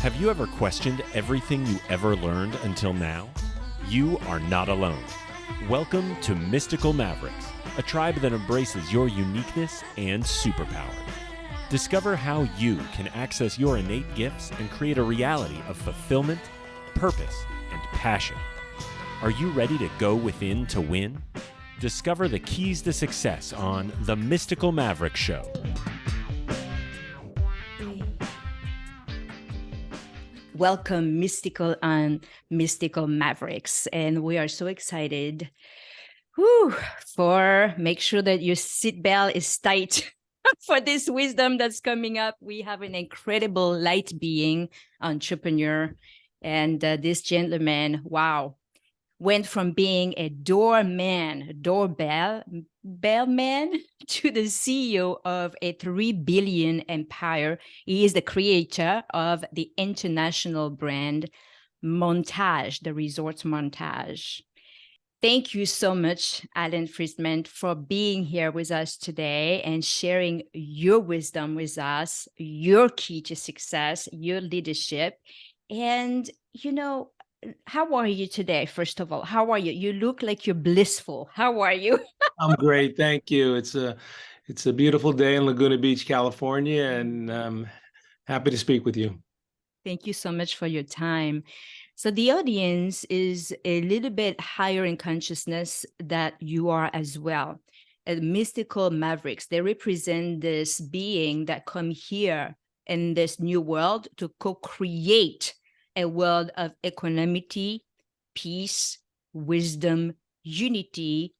Have you ever questioned everything you ever learned until now? You are not alone. Welcome to Mystical Mavericks, a tribe that embraces your uniqueness and superpower. Discover how you can access your innate gifts and create a reality of fulfillment, purpose, and passion. Are you ready to go within to win? Discover the keys to success on The Mystical Maverick Show. Welcome, Mystical and Mystical Mavericks. And we are so excited for make sure that your seatbelt is tight for this wisdom that's coming up. We have an incredible light being entrepreneur. And this gentleman, wow, went from being a doorbellman to the CEO of a 3 billion empire. He is the creator of the international brand Montage, the resorts Montage. Thank you so much, Alan Fuerstman, for being here with us today and sharing your wisdom with us, your key to success, your leadership. And, how are you today, first of all? How are you? You look like you're blissful. How are you? I'm great, thank you. It's a beautiful day in Laguna Beach, California, and I'm happy to speak with you. Thank you so much for your time. So the audience is a little bit higher in consciousness that you are as well. Mystical Mavericks, they represent this being that come here in this new world to co-create a world of equanimity, peace, wisdom, unity,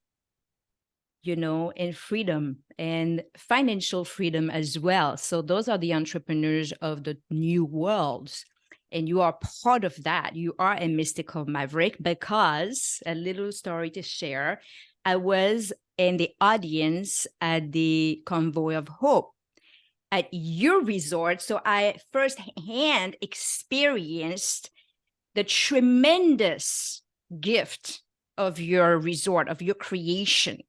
and freedom and financial freedom as well. So those are the entrepreneurs of the new worlds. And you are part of that. You are a mystical maverick because, a little story to share, I was in the audience at the Convoy of Hope at your resort. So I firsthand experienced the tremendous gift of your resort, of your creation.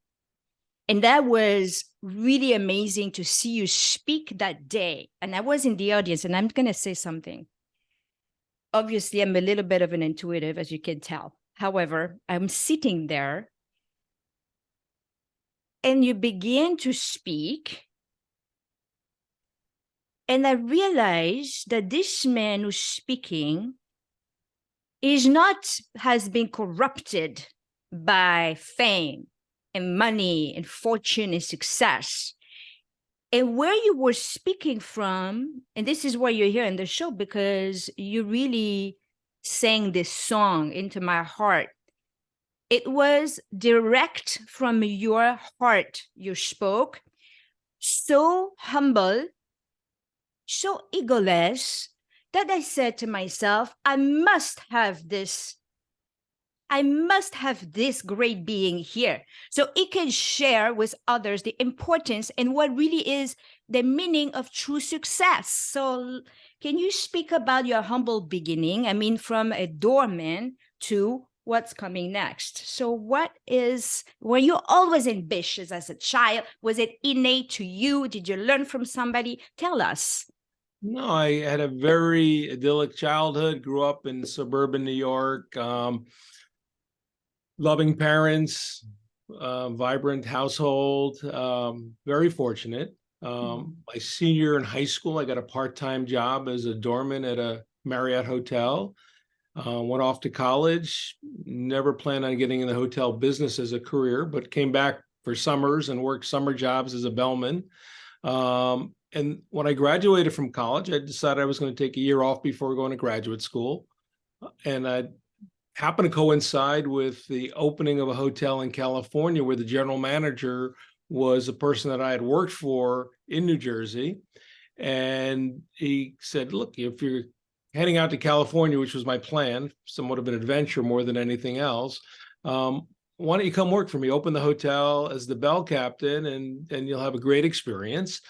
And that was really amazing to see you speak that day. And I was in the audience, and I'm going to say something. Obviously, I'm a little bit of an intuitive, as you can tell. However, I'm sitting there, and you begin to speak. And I realized that this man who's speaking has been corrupted by fame and money and fortune and success. And where you were speaking from, and this is why you're here in the show, because you really sang this song into my heart. It was direct from your heart. You spoke so humble, so egoless, that I said to myself, I must have this great being here so it can share with others the importance and what really is the meaning of true success. So can you speak about your humble beginning? I mean, from a doorman to what's coming next. So were you always ambitious as a child? Was it innate to you? Did you learn from somebody? Tell us. No, I had a very idyllic childhood, grew up in suburban New York, loving parents, vibrant household, very fortunate. My senior year in high school, I got a part-time job as a doorman at a Marriott hotel. Went off to college, never planned on getting in the hotel business as a career, but came back for summers and worked summer jobs as a bellman. And when I graduated from college, I decided I was going to take a year off before going to graduate school. And I happened to coincide with the opening of a hotel in California where the general manager was a person that I had worked for in New Jersey. And he said, look, if you're heading out to California, which was my plan, somewhat of an adventure more than anything else, why don't you come work for me? Open the hotel as the bell captain, and you'll have a great experience.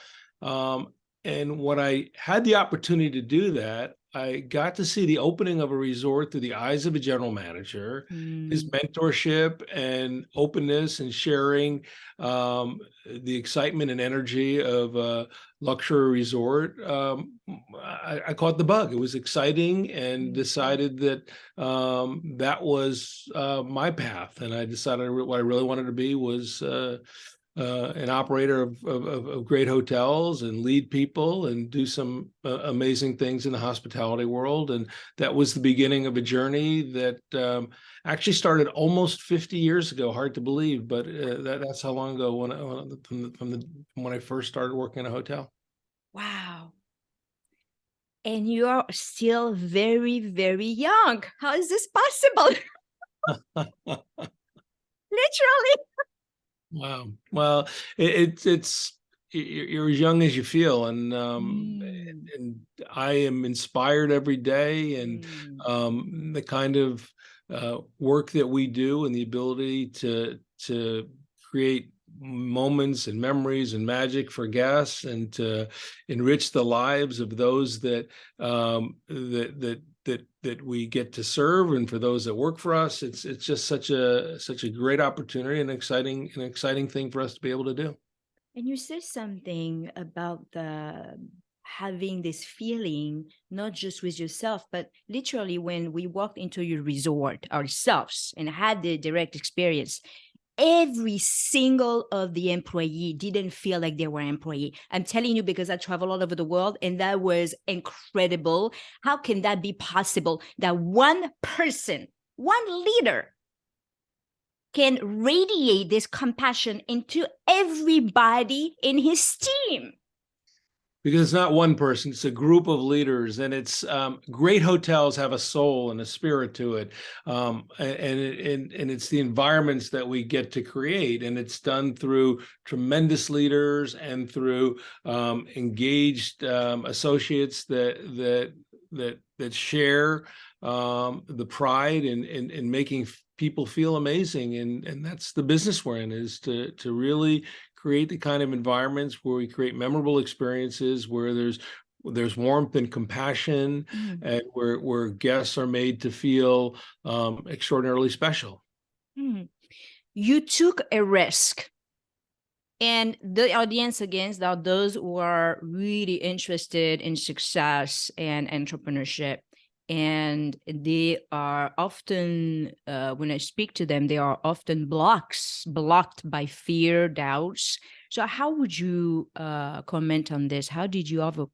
And when I had the opportunity to do that, I got to see the opening of a resort through the eyes of a general manager, his Mm, mentorship and openness and sharing um, the excitement and energy of a luxury resort. I caught the bug. It was exciting and mm, decided that that was my path. And I decided what I really wanted to be was an operator of great hotels and lead people and do some amazing things in the hospitality world. And that was the beginning of a journey that actually started almost 50 years ago. Hard to believe, but that's how long ago from when I first started working in a hotel. wow. And you are still very, very young. How is this possible? Literally. Wow. Well, it's you're as young as you feel, Mm, and I am inspired every day, and mm, the kind of work that we do, and the ability to create moments and memories and magic for guests, and to enrich the lives of those that we get to serve, and for those that work for us. It's just such a great opportunity and exciting thing for us to be able to do. And you said something about the having this feeling, not just with yourself, but literally when we walked into your resort ourselves and had the direct experience, every single of the employee didn't feel like they were an employee. I'm telling you because I travel all over the world and that was incredible. How can that be possible that one person, one leader can radiate this compassion into everybody in his team? Because it's not one person, it's a group of leaders, and it's great hotels have a soul and a spirit to it, and it's the environments that we get to create, and it's done through tremendous leaders and through engaged associates that share the pride in making people feel amazing, and that's the business we're in, is to really create the kind of environments where we create memorable experiences, where there's warmth and compassion, Mm, and where guests are made to feel extraordinarily special. mm. You took a risk. And the audience, again, are those who are really interested in success and entrepreneurship. And they are often, when I speak to them, they are often blocked by fear, doubts. So, how would you comment on this? How did you overcome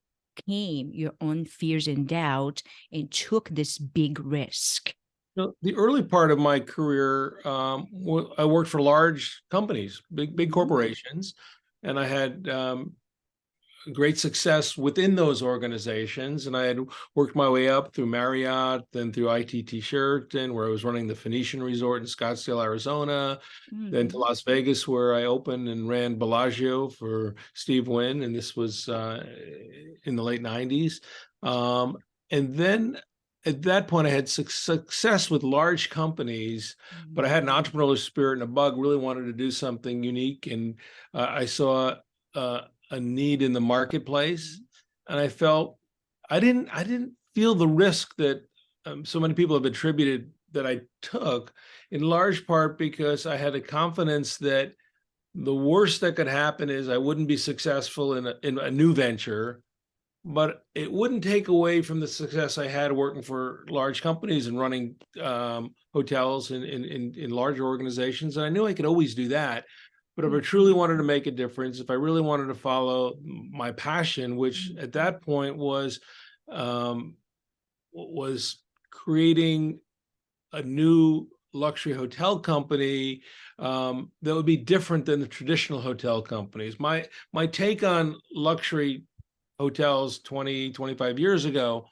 your own fears and doubt and took this big risk? The early part of my career, I worked for large companies, big Mhm. corporations, and I had great success within those organizations. And I had worked my way up through Marriott, then through ITT Sheraton, where I was running the Phoenician Resort in Scottsdale, Arizona, then to Mhm. Las Vegas, where I opened and ran Bellagio for Steve Wynn. And this was in the late 90s. And then at that point, I had success with large companies, but I had an entrepreneurial spirit and a bug, really wanted to do something unique. And I saw uh, a need in the marketplace, and I felt I didn't feel the risk that so many people have attributed that I took, in large part because I had a confidence that the worst that could happen is I wouldn't be successful in a new venture, but it wouldn't take away from the success I had working for large companies and running hotels in larger organizations. And I knew I could always do that. But if I truly wanted to make a difference, if I really wanted to follow my passion, which at that point um, was creating a new luxury hotel company that would be different than the traditional hotel companies. My take on luxury hotels 20, 25 years ago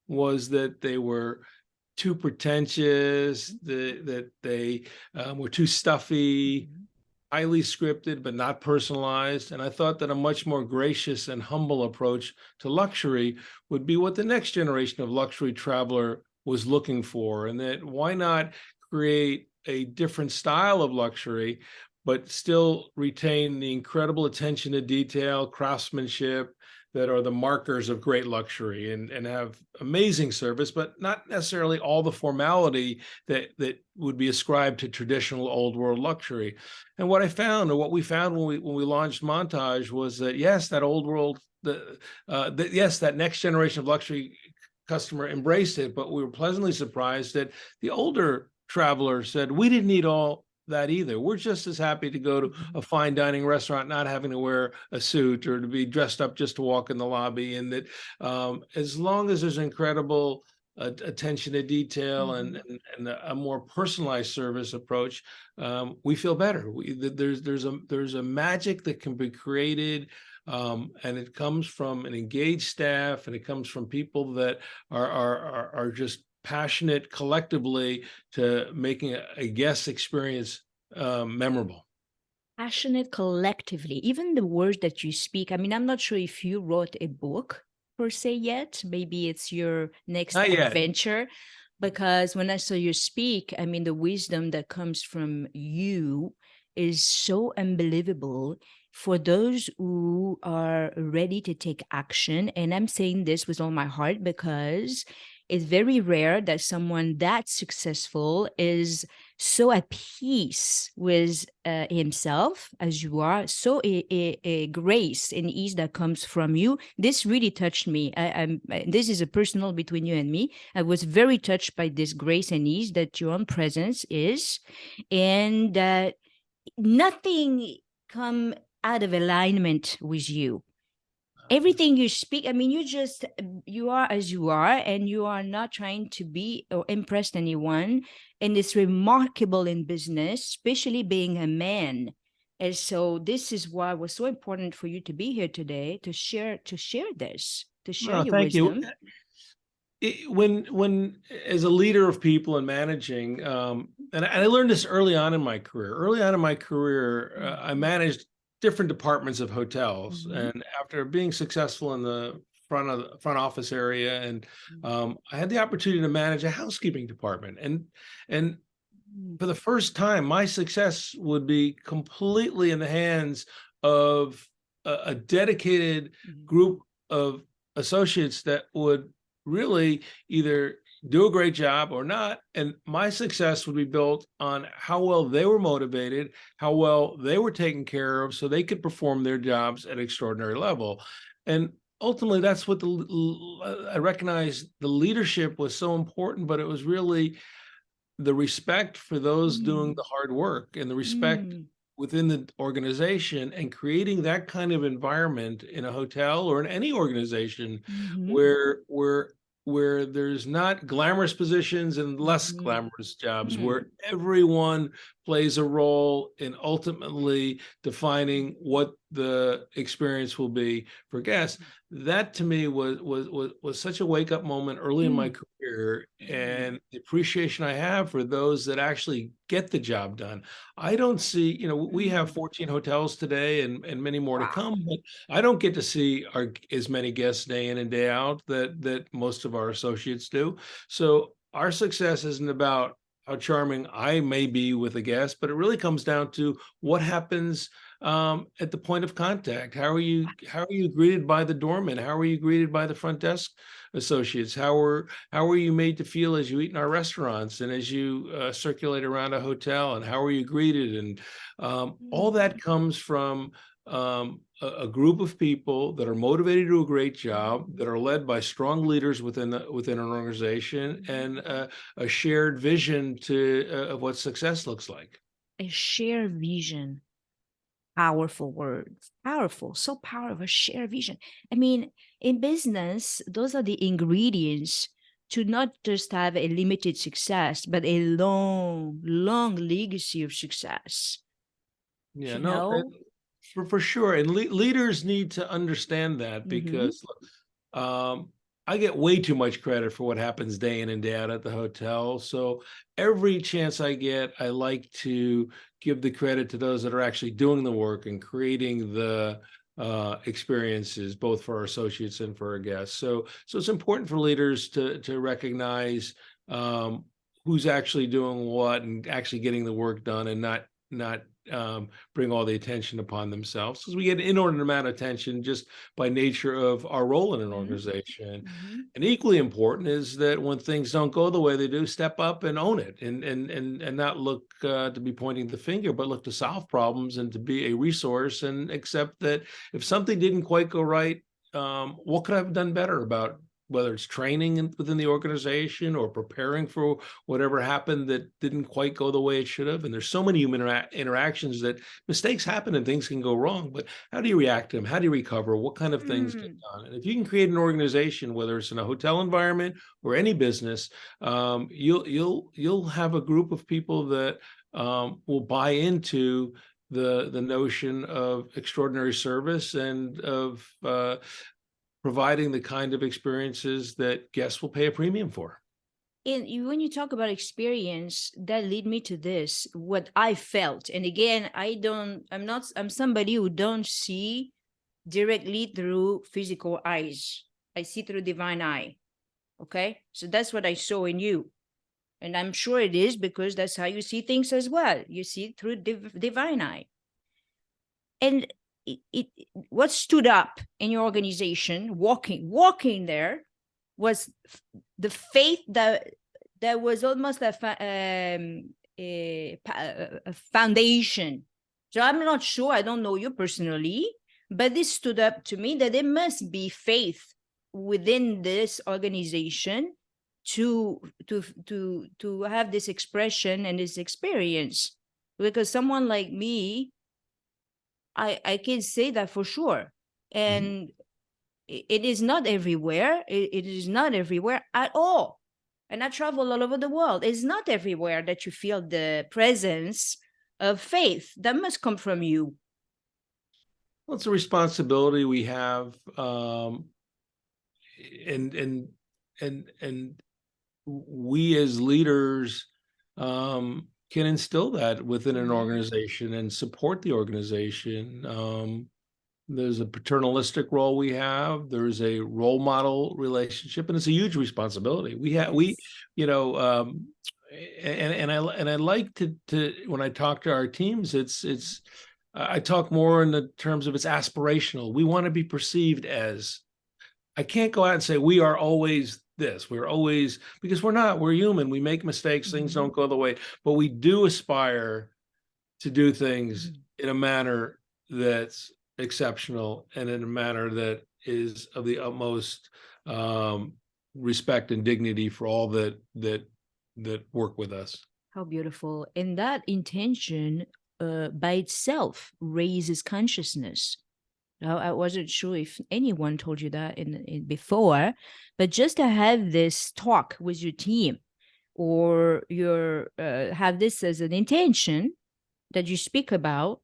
was that they were too pretentious, that they were too stuffy, Mhm. highly scripted, but not personalized. And I thought that a much more gracious and humble approach to luxury would be what the next generation of luxury traveler was looking for. And that why not create a different style of luxury, but still retain the incredible attention to detail, craftsmanship, that are the markers of great luxury and have amazing service, but not necessarily all the formality that would be ascribed to traditional old world luxury. And what I found, or what we found when we launched Montage, was that yes, that old world, yes, that next generation of luxury customer embraced it, but we were pleasantly surprised that the older traveler said, we didn't need all that either. We're just as happy to go to a fine dining restaurant, not having to wear a suit or to be dressed up just to walk in the lobby. And that as long as there's incredible attention to detail and a more personalized service approach, we feel better. There's a magic that can be created, and it comes from an engaged staff, and it comes from people that are just passionate collectively to making a guest experience memorable. Passionate collectively, even the words that you speak. I mean, I'm not sure if you wrote a book per se yet. Maybe it's your next Not yet. adventure. Because when I saw you speak, I mean, the wisdom that comes from you is so unbelievable for those who are ready to take action. And I'm saying this with all my heart because it's very rare that someone that successful is so at peace with himself as you are, so a grace and ease that comes from you. This really touched me. This is a personal between you and me. I was very touched by this grace and ease that your own presence is, and that nothing come out of alignment with you. Everything you speak, I mean, you are as you are, and you are not trying to be or impress anyone. And it's remarkable in business, especially being a man. And so this is why it was so important for you to be here today to share this, to share Oh, your thank wisdom. When as a leader of people and managing, and I learned this early on in my career. Early on in my career, I managed different departments of hotels, and after being successful in the front office area, and I had the opportunity to manage a housekeeping department, and for the first time, my success would be completely in the hands of a dedicated group of associates that would really either do a great job or not. And my success would be built on how well they were motivated, how well they were taken care of, so they could perform their jobs at an extraordinary level. And ultimately, that's what I recognized the leadership was so important, but it was really the respect for those doing the hard work and the respect within the organization, and creating that kind of environment in a hotel or in any organization where there's not glamorous positions and less glamorous jobs, where everyone plays a role in ultimately defining what the experience will be for guests. That to me was such a wake up moment early in my career, and the appreciation I have for those that actually get the job done. I don't see, we have 14 hotels today and many more to come, but I don't get to see as many guests day in and day out that most of our associates do. So our success isn't about how charming I may be with a guest, but it really comes down to what happens at the point of contact. How are you greeted by the doorman? How are you greeted by the front desk associates? How are you made to feel as you eat in our restaurants and as you circulate around a hotel? And how are you greeted? And all that comes from a group of people that are motivated to do a great job, that are led by strong leaders within an organization, and a shared vision of what success looks like. A shared vision. Powerful words, powerful, so powerful, share vision. I mean, in business, those are the ingredients to not just have a limited success, but a long, long legacy of success. Yeah, for sure. And leaders need to understand that, because I get way too much credit for what happens day in and day out at the hotel. So every chance I get, I like to give the credit to those that are actually doing the work and creating the experiences, both for our associates and for our guests. So it's important for leaders to recognize who's actually doing what and actually getting the work done, and not bring all the attention upon themselves, because we get an inordinate amount of attention just by nature of our role in an organization. And equally important is that when things don't go the way they do, step up and own it, and not look to be pointing the finger, but look to solve problems and to be a resource, and accept that if something didn't quite go right, what could I have done better about, whether it's training within the organization or preparing for whatever happened that didn't quite go the way it should have. And there's so many human interactions that mistakes happen and things can go wrong, but how do you react to them? How do you recover? What kind of things get done? And if you can create an organization, whether it's in a hotel environment or any business, you'll have a group of people that will buy into the notion of extraordinary service and of providing the kind of experiences that guests will pay a premium for. And when you talk about experience, that lead me to this, what I felt. And again, I'm somebody who don't see directly through physical eyes. I see through divine eye. Okay. So that's what I saw in you. And I'm sure it is, because that's how you see things as well. You see through divine eye. And what stood up in your organization, walking there, was the faith that was almost a foundation. So I'm not sure, I don't know you personally, but this stood up to me that there must be faith within this organization to have this expression and this experience. Because someone like me, I can say that for sure. And it is not everywhere. It is not everywhere at all. And I travel all over the world. It's not everywhere that you feel the presence of faith. That must come from you. Well, it's a responsibility we have, and we as leaders can instill that within an organization and support the organization. There's a paternalistic role we have. There's a role model relationship, and it's a huge responsibility. And I like to when I talk to our teams, I talk more in the terms of it's aspirational. We want to be perceived as. I can't go out and say we are always this. We're always, because we're not. We're human. We make mistakes. Things don't go the way, but we do aspire to do things in a manner that's exceptional and in a manner that is of the utmost respect and dignity for all that work with us. How beautiful. And that intention by itself raises consciousness. Now, I wasn't sure if anyone told you that in before, but just to have this talk with your team, or have this as an intention that you speak about,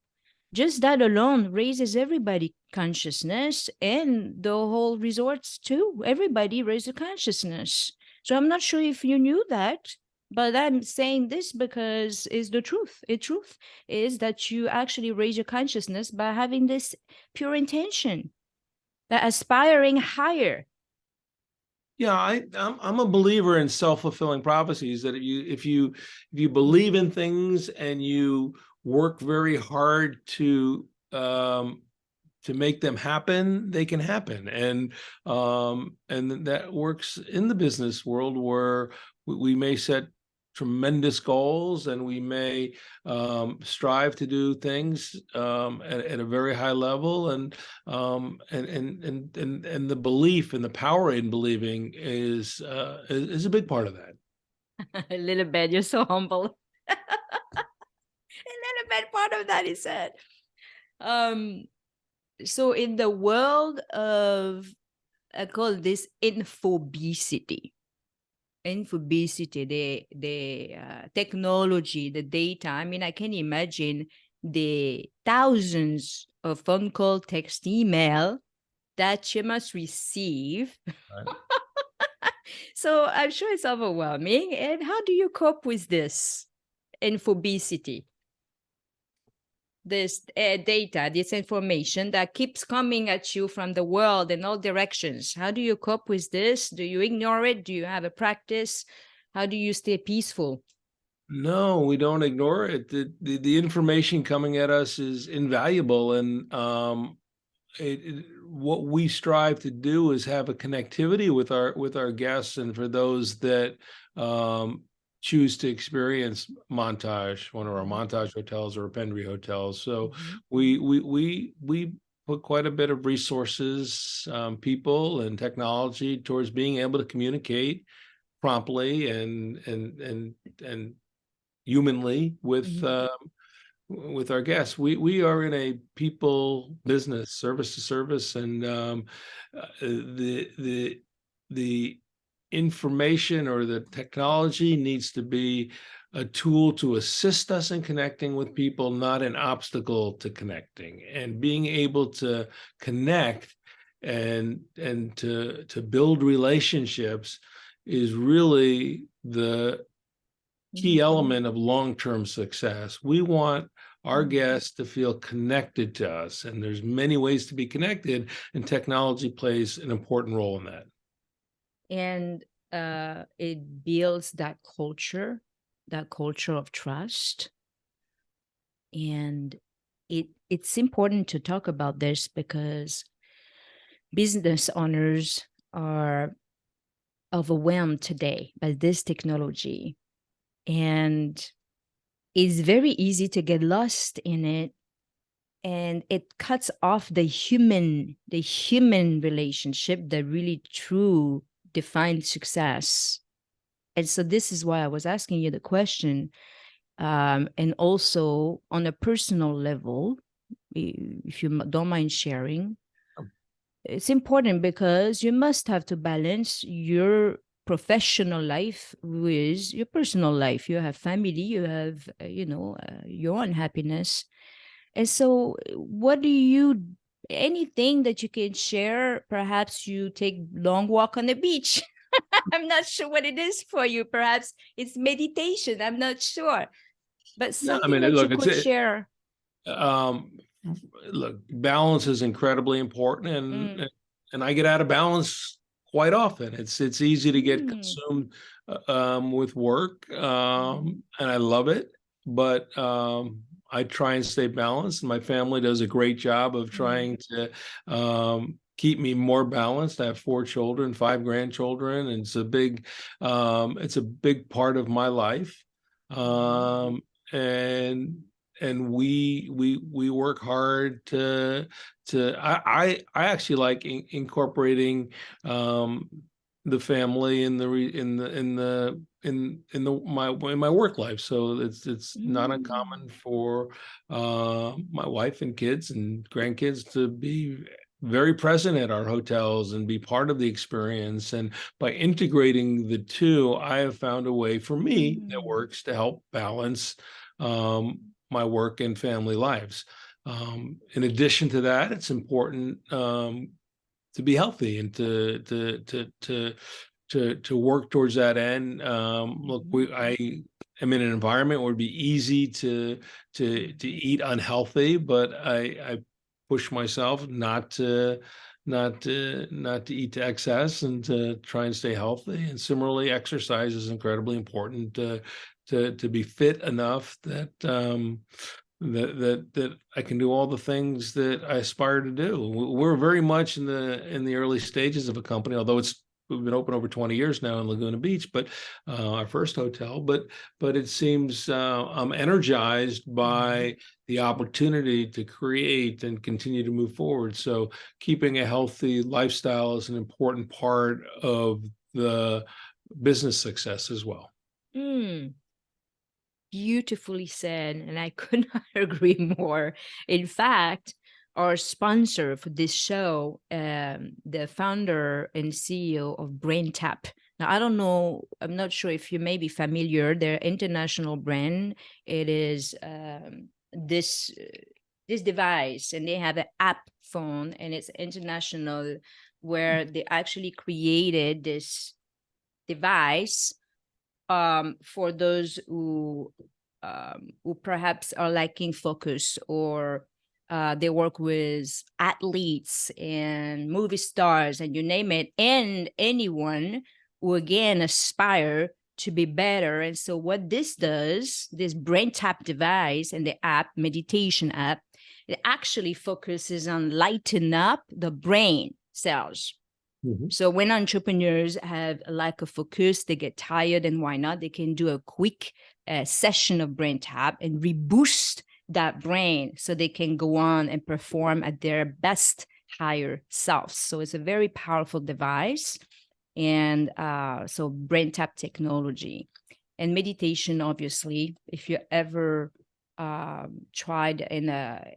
just that alone raises everybody consciousness, and the whole resorts too. Everybody raises consciousness. So I'm not sure if you knew that, but I'm saying this because it's the truth. The truth is that you actually raise your consciousness by having this pure intention, that aspiring higher. Yeah, I'm a believer in self-fulfilling prophecies, that if you believe in things and you work very hard to make them happen, they can happen. And that works in the business world, where we may set tremendous goals and we may strive to do things at a very high level, and the belief and the power in believing is a big part of that. A little bit. You're so humble. A little bit part of that, he said. So in the world of, I call this infobesity, the technology, the data. I mean, I can imagine the thousands of phone call, text, email that you must receive. Right. So I'm sure it's overwhelming. And how do you cope with this infobesity? This data, this information that keeps coming at you from the world in all directions. How do you cope with this? Do you ignore it? Do you have a practice? How do you stay peaceful? No, we don't ignore it. The information coming at us is invaluable, and what we strive to do is have a connectivity with our guests, and for those that choose to experience Montage, one of our Mhm. Montage hotels or Pendry hotels. So Mhm. we put quite a bit of resources, people, and technology towards being able to communicate promptly and humanly Mhm. with our guests. We are in a people business, service to service, and the information or the technology needs to be a tool to assist us in connecting with people, not an obstacle to connecting. And being able to connect and to build relationships is really the key Mhm. element of long-term success. We want our Mhm. guests to feel connected to us, and there's many ways to be connected, and technology plays an important role in that. And it builds that culture of trust. And it's important to talk about this because business owners are overwhelmed today by this technology, and it's very easy to get lost in it, and it cuts off the human relationship that really true defines success. And so this is why I was asking you the question. And also on a personal level, if you don't mind sharing, it's important because you must have to balance your professional life with your personal life. You have family, you have your own happiness. And so what do you anything that you can share? Perhaps you take long walk on the beach. I'm not sure what it is for you. Perhaps it's meditation, I'm not sure, but No, I something mean, that you look, it's could share. um, look, balance is incredibly important, Mm. and I get out of balance quite often. It's easy to get Mm. consumed with work, Mhm. and I love it, but I try and stay balanced. My family does a great job of Mhm. trying to keep me more balanced. I have 4 children, 5 grandchildren, and it's a big part of my life. Mhm. Um, and we work hard to I actually like incorporating um the family in the re, in the in my work life. So it's not uncommon Mm. for my wife and kids and grandkids to be very present at our hotels and be part of the experience. And by integrating the two, I have found a way for me that Mm. works to help balance my work and family lives. In addition to that, it's important to be healthy and to work towards that end. Look, Mhm. I am in an environment where it'd be easy to eat unhealthy, but I push myself not to eat to excess and to try and stay healthy. And similarly, exercise is incredibly important to be fit enough that I can do all the things that I aspire to do. We're very much in the early stages of a company, although we've been open over 20 years now in Laguna Beach, but our first hotel. But it seems I'm energized Mhm. by the opportunity to create and continue to move forward. So keeping a healthy lifestyle is an important part of the business success as well. Mm. Beautifully said, and I could not agree more. In fact, our sponsor for this show, the founder and CEO of BrainTap. Now, I don't know, I'm not sure if you may be familiar. Their international brand. It is this device, and they have an app phone, and it's international, where they actually created this device for those who perhaps are lacking focus, or they work with athletes and movie stars and you name it, and anyone who again aspire to be better. And so what this does, this brain tap device and the app, meditation app, it actually focuses on lighten up the brain cells. Mhm. So when entrepreneurs have a lack of focus, they get tired and why not, they can do a quick session of brain tap and reboost that brain so they can go on and perform at their best higher selves. So it's a very powerful device. And so brain tap technology and meditation, obviously, if you ever tried in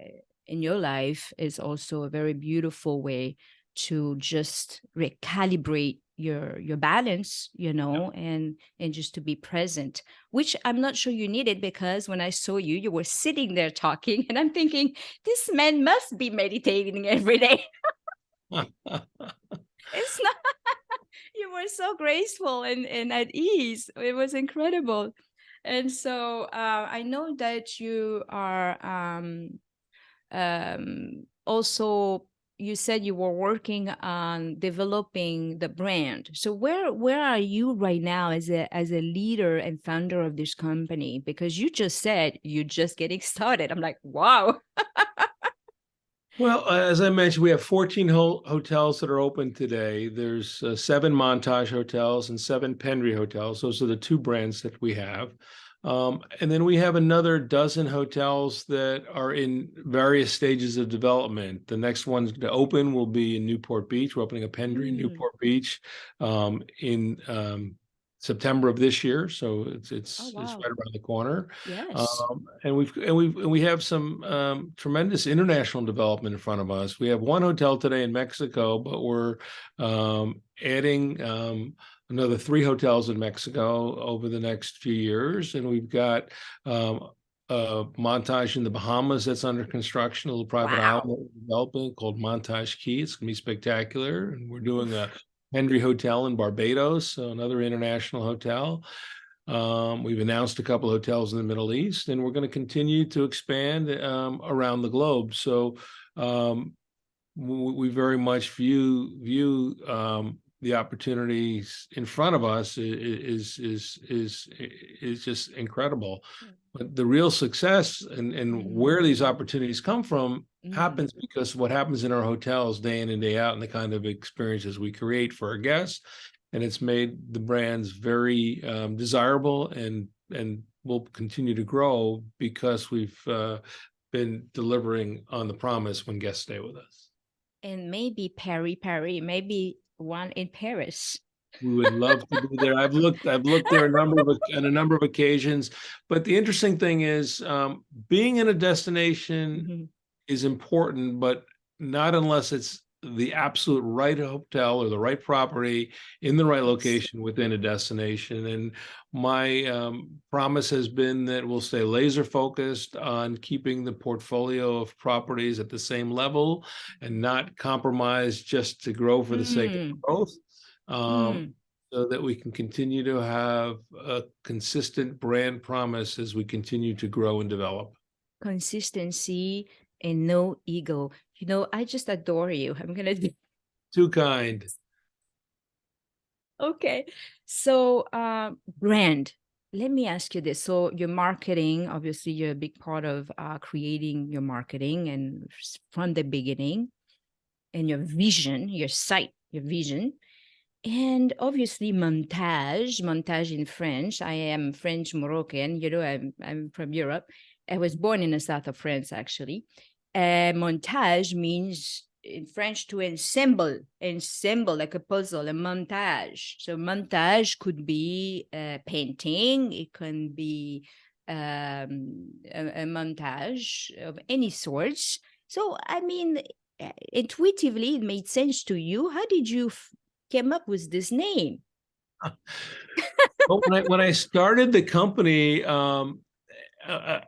your life, is also a very beautiful way to just recalibrate your balance, and just to be present, which I'm not sure you needed, because when I saw you, you were sitting there talking and I'm thinking, this man must be meditating every day. It's not. You were so graceful and at ease. It was incredible. And so I know that you are also, you said you were working on developing the brand. So where are you right now as a leader and founder of this company? Because you just said you're just getting started. I'm like, wow. Well, as I mentioned, we have 14 hotels that are open today. There's 7 Montage hotels and 7 Pendry hotels. Those are the 2 brands that we have. And then we have another dozen hotels that are in various stages of development. The next one to open will be in Newport Beach. We're opening a Pendry in Newport Beach in September of this year, so it's Oh, it's wow. right around the corner. Yes. And we have some tremendous international development in front of us. We have one hotel today in Mexico, but we're adding another 3 hotels in Mexico over the next few years, and we've got Montage in the Bahamas that's under construction, a little private island Wow. that we're developing called Montage Key. It's gonna be spectacular, and we're doing a Oof. Hendry Hotel in Barbados, so another international hotel. We've announced a couple of hotels in the Middle East, and we're going to continue to expand around the globe. So we very much view the opportunities in front of us is just incredible. But the real success and where these opportunities come from happens because what happens in our hotels day in and day out, and the kind of experiences we create for our guests, and it's made the brands very desirable and will continue to grow because we've been delivering on the promise when guests stay with us. And maybe Paris, maybe one in Paris. We would love to be there. I've looked there on a number of occasions, but the interesting thing is being in a destination is important, but not unless it's the absolute right hotel or the right property in the right location within a destination. And my promise has been that we'll stay laser focused on keeping the portfolio of properties at the same level and not compromise just to grow for the sake of growth. So that we can continue to have a consistent brand promise as we continue to grow and develop. Consistency and no ego. I just adore you. I'm gonna do. Too kind. Okay. So brand. Let me ask you this. So your marketing, obviously you're a big part of creating your marketing and from the beginning, and your vision, your sight, your vision. And obviously montage in French. I am French Moroccan, I'm from Europe. I was born in the south of France, actually. Montage means in French to ensemble like a puzzle, a montage. So montage could be a painting, it can be a montage of any sorts. So, I mean, intuitively, it made sense to you. How did you came up with this name? Well, when I started the company, I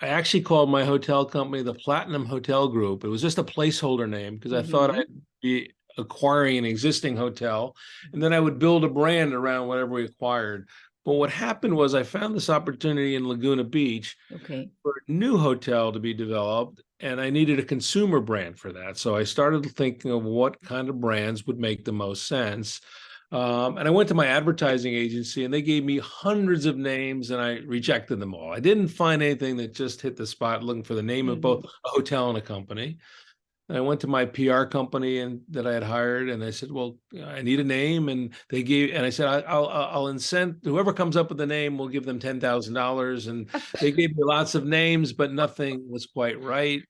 actually called my hotel company the Platinum Hotel Group. It was just a placeholder name because I thought I'd be acquiring an existing hotel, and then I would build a brand around whatever we acquired. But what happened was I found this opportunity in Laguna Beach for a new hotel to be developed, and I needed a consumer brand for that. So I started thinking of what kind of brands would make the most sense. And I went to my advertising agency and they gave me hundreds of names and I rejected them all. I didn't find anything that just hit the spot looking for the name of both a hotel and a company. And I went to my PR company and that I had hired and I said, well, I need a name. And they gave, and I said, I'll incent whoever comes up with the name, we'll give them $10,000. And they gave me lots of names, but nothing was quite right.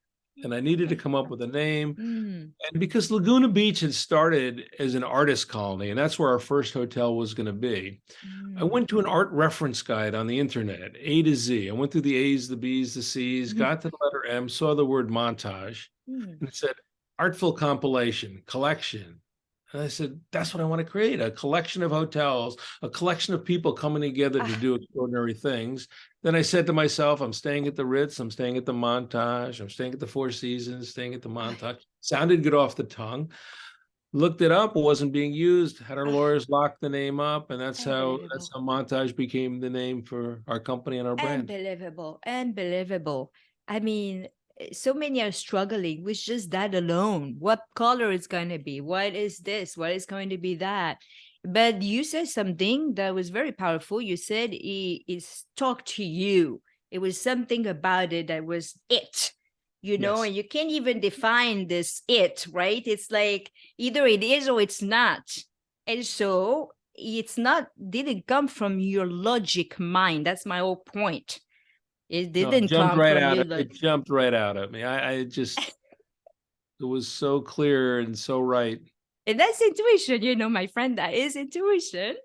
And I needed to come up with a name. And because Laguna Beach had started as an artist colony, and that's where our first hotel was going to be, I went to an art reference guide on the internet, A to Z. I went through the A's, the B's, the C's, got to the letter M, saw the word montage, and it said artful compilation, collection. And I said, that's what I want to create, a collection of hotels, a collection of people coming together to do extraordinary things. Then I said to myself, I'm staying at the Ritz, I'm staying at the Montage, I'm staying at the Four Seasons, staying at the Montage. Sounded good off the tongue. Looked it up, wasn't being used, had our lawyers lock the name up, and that's how Montage became the name for our company and our brand. Unbelievable. I mean, so many are struggling with just that alone. What color is going to be? What is this? What is going to be that? But you said something that was very powerful. You said it talked to you. It was something about it that was it. You know, Yes. and you can't even define this it, right? It's like either it is or it's not. And so it's not, didn't come from your logic mind. That's my whole point. It didn't come from your It logic. jumped right out at me. I just, it was so clear and so right. And that's intuition, you know, my friend, that is intuition.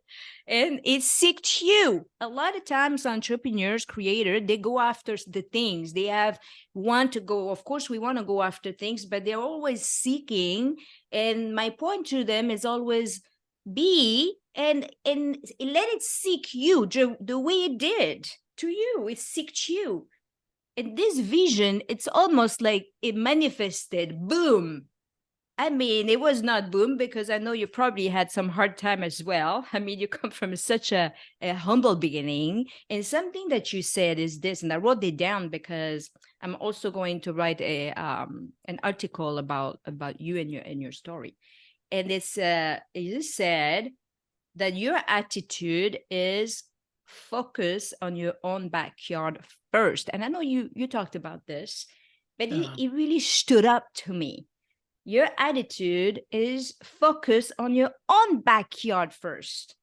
And it seeks you. A lot of times entrepreneurs, creators, they go after the things. They want to go, of course, we want to go after things, but they're always seeking. And my point to them is always be and let it seek you the way it did to you. It seeked you. And this vision, it's almost like it manifested, boom. I mean, it was not boom because I know you probably had some hard time as well. I mean, you come from such a humble beginning. And something that you said is this, and I wrote it down because I'm also going to write an article about you and your story. And it's you said that your attitude is focus on your own backyard first. And I know you talked about this, but it really stood up to me. Your attitude is focus on your own backyard first.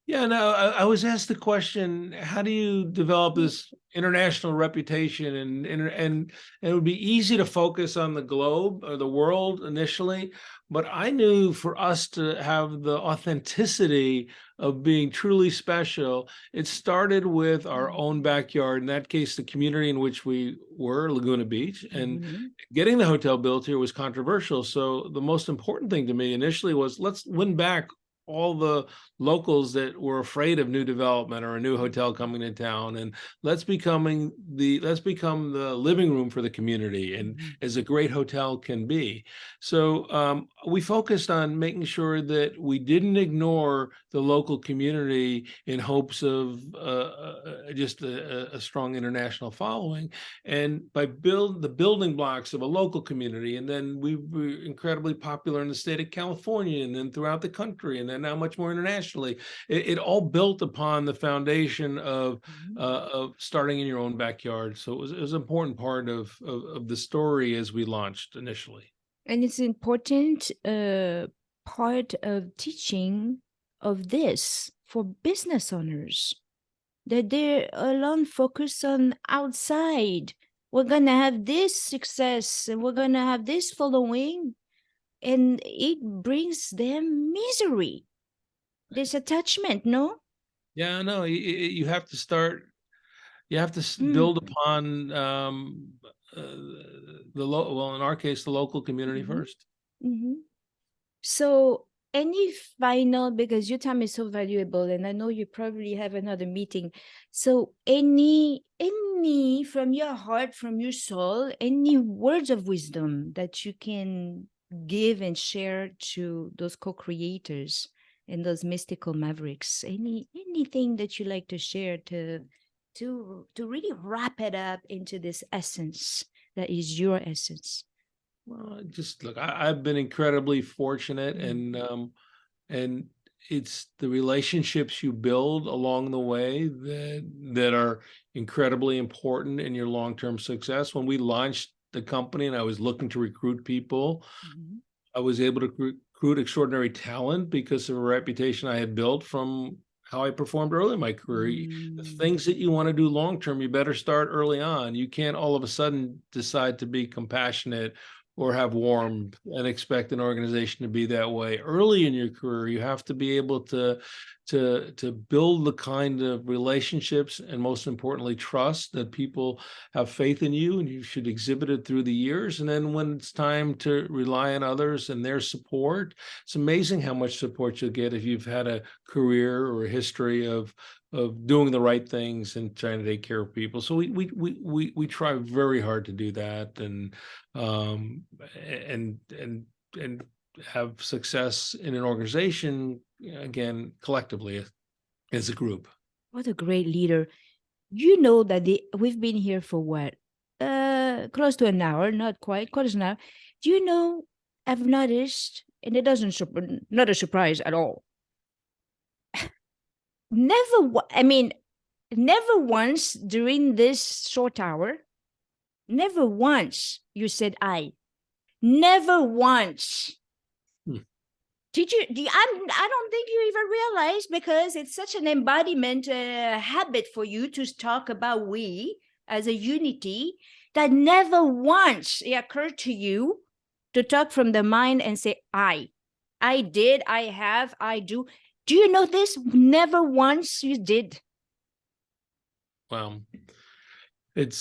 Yeah, no, I was asked the question, how do you develop this international reputation? And it would be easy to focus on the globe or the world initially, but I knew for us to have the authenticity of being truly special, it started with our own backyard, in that case, the community in which we were, Laguna Beach, and getting the hotel built here was controversial. So the most important thing to me initially was let's win back all the locals that were afraid of new development or a new hotel coming to town, and let's become the living room for the community, and as a great hotel can be. So we focused on making sure that we didn't ignore the local community in hopes of just a strong international following, and by the building blocks of a local community, and then we were incredibly popular in the state of California, and then throughout the country, and then now much more internationally. It all built upon the foundation of starting in your own backyard. So it was an important part of the story as we launched initially. And it's important part of teaching of this for business owners, that they're alone focused on outside. We're going to have this success and we're going to have this following, and it brings them misery. This attachment, no? Yeah, no, you have to start. You have to build upon well, in our case, the local community first. So any final, because your time is so valuable, and I know you probably have another meeting. So any from your heart, from your soul, any words of wisdom that you can give and share to those co-creators and those mystical mavericks? Anything that you like to share to really wrap it up into this essence that is your essence? Well, just look, I've been incredibly fortunate, and it's the relationships you build along the way that are incredibly important in your long-term success. When we launched the company and I was looking to recruit people, Mhm. I was able to recruit extraordinary talent because of a reputation I had built from how I performed early in my career. The Mm. things that you want to do long term, you better start early on. You can't all of a sudden decide to be compassionate or have warmth and expect an organization to be that way. Early in your career, you have to be able to build the kind of relationships and most importantly trust that people have faith in you, and you should exhibit it through the years. And then when it's time to rely on others and their support, it's amazing how much support you'll get if you've had a career or a history of doing the right things and trying to take care of people. So we try very hard to do that, um and have success in an organization, again, collectively as a group. What a great leader. You know that we've been here for what? Close to an hour, not quite, close to an hour. Do you know, I've noticed, and it doesn't, not a surprise at all. I mean, never once during this short hour, never once you said I. Never once. Hmm. Did you? I don't think you even realize, because it's such an embodiment habit for you to talk about we as a unity, that never once it occurred to you to talk from the mind and say I. I did. I have. I do. Do you know this? Never once you did. Well, it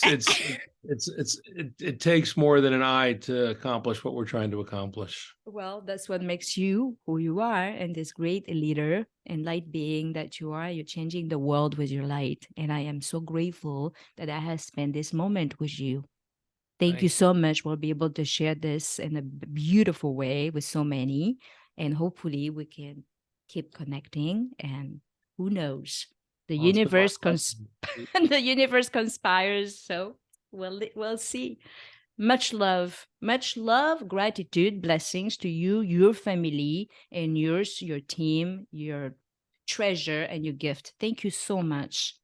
takes more than an eye to accomplish what we're trying to accomplish. Well, that's what makes you who you are, and this great leader and light being that you are. You're changing the world with your light. And I am so grateful that I have spent this moment with you. Thank you Thank so much. We'll be able to share this in a beautiful way with so many. And hopefully we can keep connecting. And who knows? The Well, it's been my universe pleasure. the universe conspires. So we'll see. Much love, gratitude, blessings to you, your family, and yours, your team, your treasure, and your gift. Thank you so much.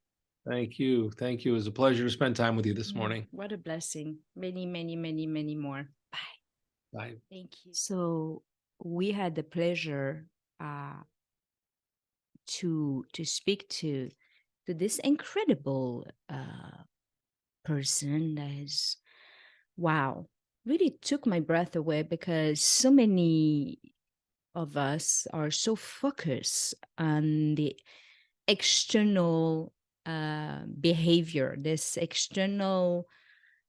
Thank you. Thank you. It was a pleasure to spend time with you this morning. What a blessing. Many, many, many, many more. Bye. Bye. Thank you. So we had the pleasure to speak to this incredible person that is, wow, really took my breath away, because so many of us are so focused on the external behavior, this external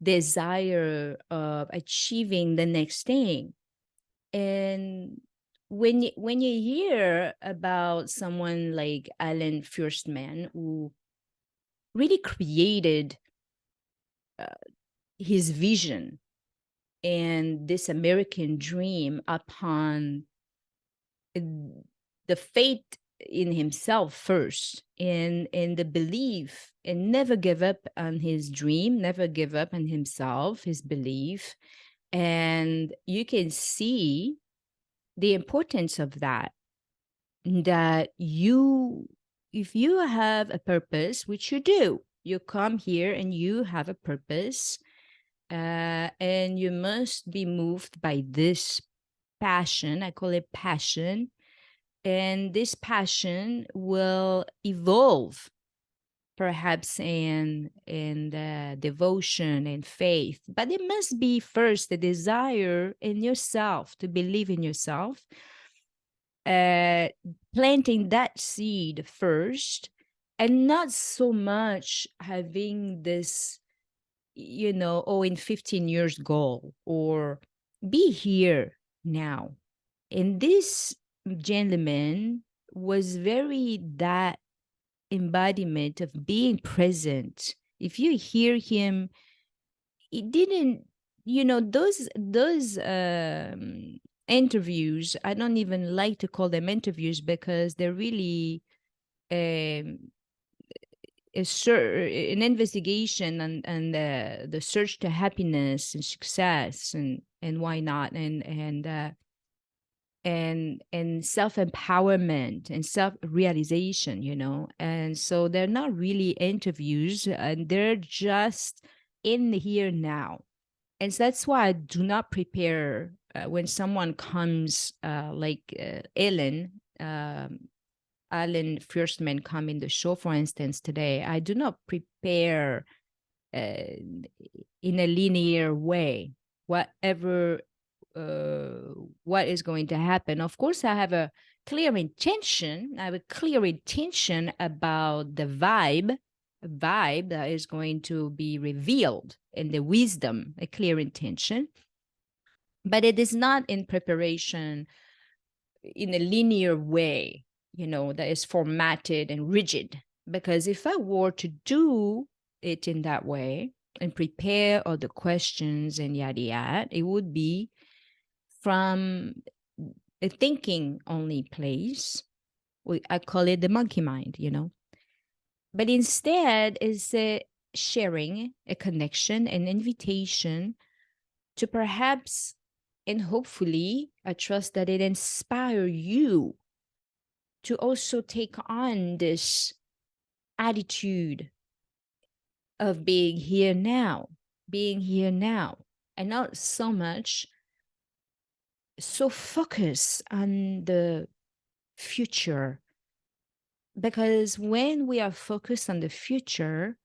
desire of achieving the next thing. And when you hear about someone like Alan Fuerstman, who really created his vision and this American dream upon the faith in himself first, and the belief, and never give up on his dream, never give up on himself, his belief. And you can see the importance of that, you, if you have a purpose, which you do, you come here and you have a purpose, and you must be moved by this passion. I call it passion. And this passion will evolve perhaps in devotion and faith, but it must be first the desire in yourself to believe in yourself, planting that seed first, and not so much having this, oh, in 15 years goal, or be here now. And this gentleman was very that embodiment of being present. If you hear him, it didn't, those interviews, I don't even like to call them interviews, because they're really um an investigation and the search to happiness and success, and why not, and and self-empowerment and self-realization, you know. And so they're not really interviews, and they're just in the here now. And so that's why I do not prepare when someone comes Alan Fuerstman come in the show, for instance, today. I do not prepare in a linear way whatever what is going to happen. Of course, I have a clear intention. I have a clear intention about the vibe that is going to be revealed, and the wisdom, a clear intention. But it is not in preparation in a linear way, you know, that is formatted and rigid. Because if I were to do it in that way and prepare all the questions and yada yada, it would be from a thinking only place. I call it the monkey mind, you know. But instead is a sharing, a connection, an invitation to perhaps, and hopefully, I trust that it inspire you to also take on this attitude of being here now, and not so much so focus on the future. Because when we are focused on the future,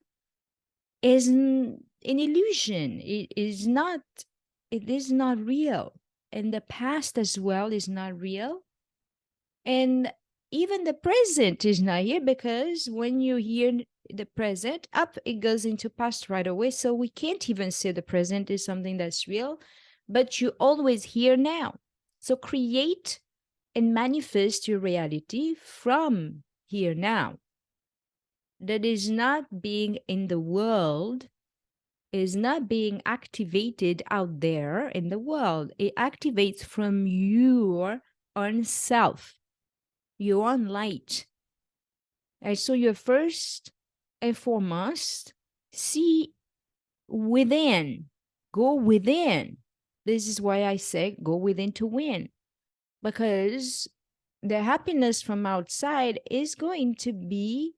is an illusion. It is not real. And the past as well is not real. And even the present is not here, because when you hear the present, up it goes into past right away. So we can't even say the present is something that's real, but you always here now. So create and manifest your reality from here now. That is not being in the world, is not being activated out there in the world. It activates from your own self, your own light. And so you're first and foremost, see within, go within. This is why I say go within to win. Because the happiness from outside is going to be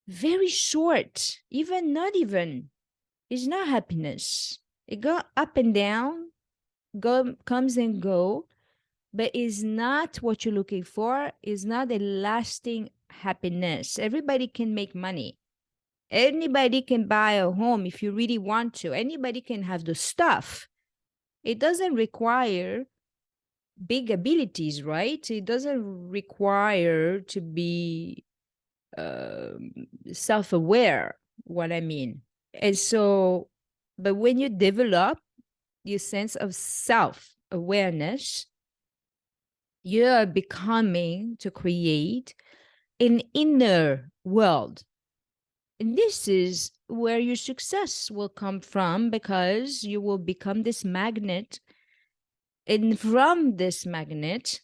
very short, it's not happiness. It go up and down, comes and go, but is not what you're looking for, is not a lasting happiness. Everybody can make money. Anybody can buy a home if you really want to. Anybody can have the stuff. It doesn't require big abilities, right? It doesn't require to be self-aware, what I mean. And so, but when you develop your sense of self-awareness, you're becoming to create an inner world. And this is where your success will come from, because you will become this magnet. And from this magnet,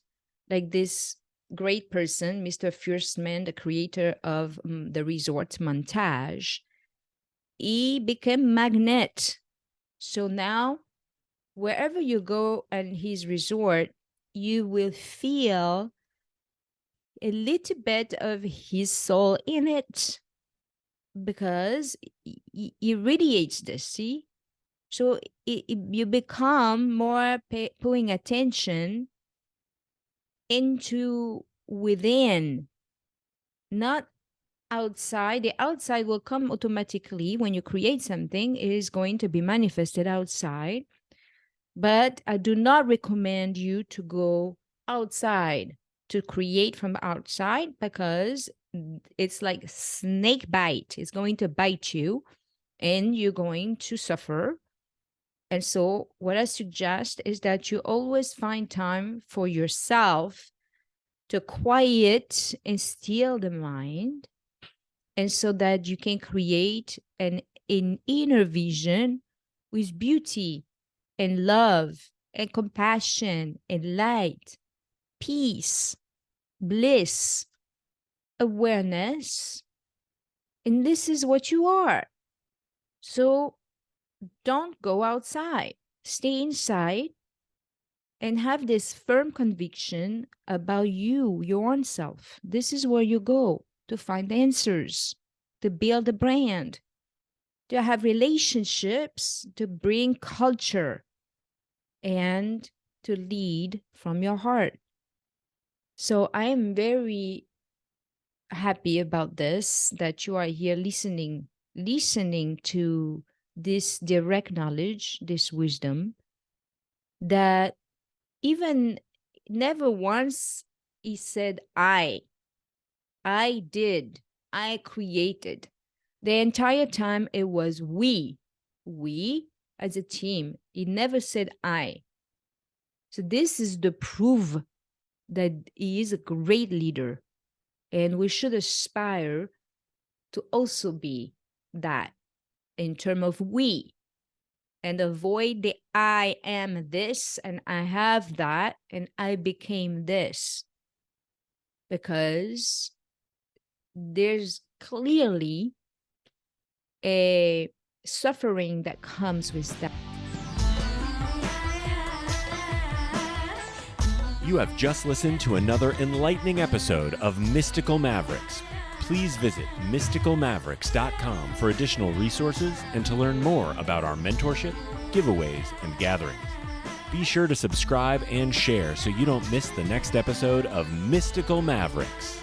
like this great person, Mr. Fuerstman, the creator of the resort Montage, he became magnet. So now, wherever you go at his resort, you will feel a little bit of his soul in it, because he radiates this, see? So you become more paying attention into within, not outside. The outside will come automatically when you create something. It is going to be manifested outside. But I do not recommend you to go outside to create from outside, because it's like snake bite. It's going to bite you and you're going to suffer. And so what I suggest is that you always find time for yourself to quiet and still the mind, and so that you can create an inner vision with beauty and love and compassion and light, peace, bliss, awareness. And this is what you are. So don't go outside. Stay inside and have this firm conviction about you, your own self. This is where you go to find answers, to build a brand, to have relationships, to bring culture, and to lead from your heart. So I am very happy about this, that you are here listening to this direct knowledge, this wisdom, that even never once he said, I did, I created. The entire time it was we as a team. He never said I. So this is the proof that he is a great leader, and we should aspire to also be that in terms of we, and avoid the I am this and I have that and I became this, because there's clearly a suffering that comes with that. You have just listened to another enlightening episode of Mystical Mavericks. Please visit mysticalmavericks.com for additional resources and to learn more about our mentorship, giveaways, and gatherings. Be sure to subscribe and share so you don't miss the next episode of Mystical Mavericks.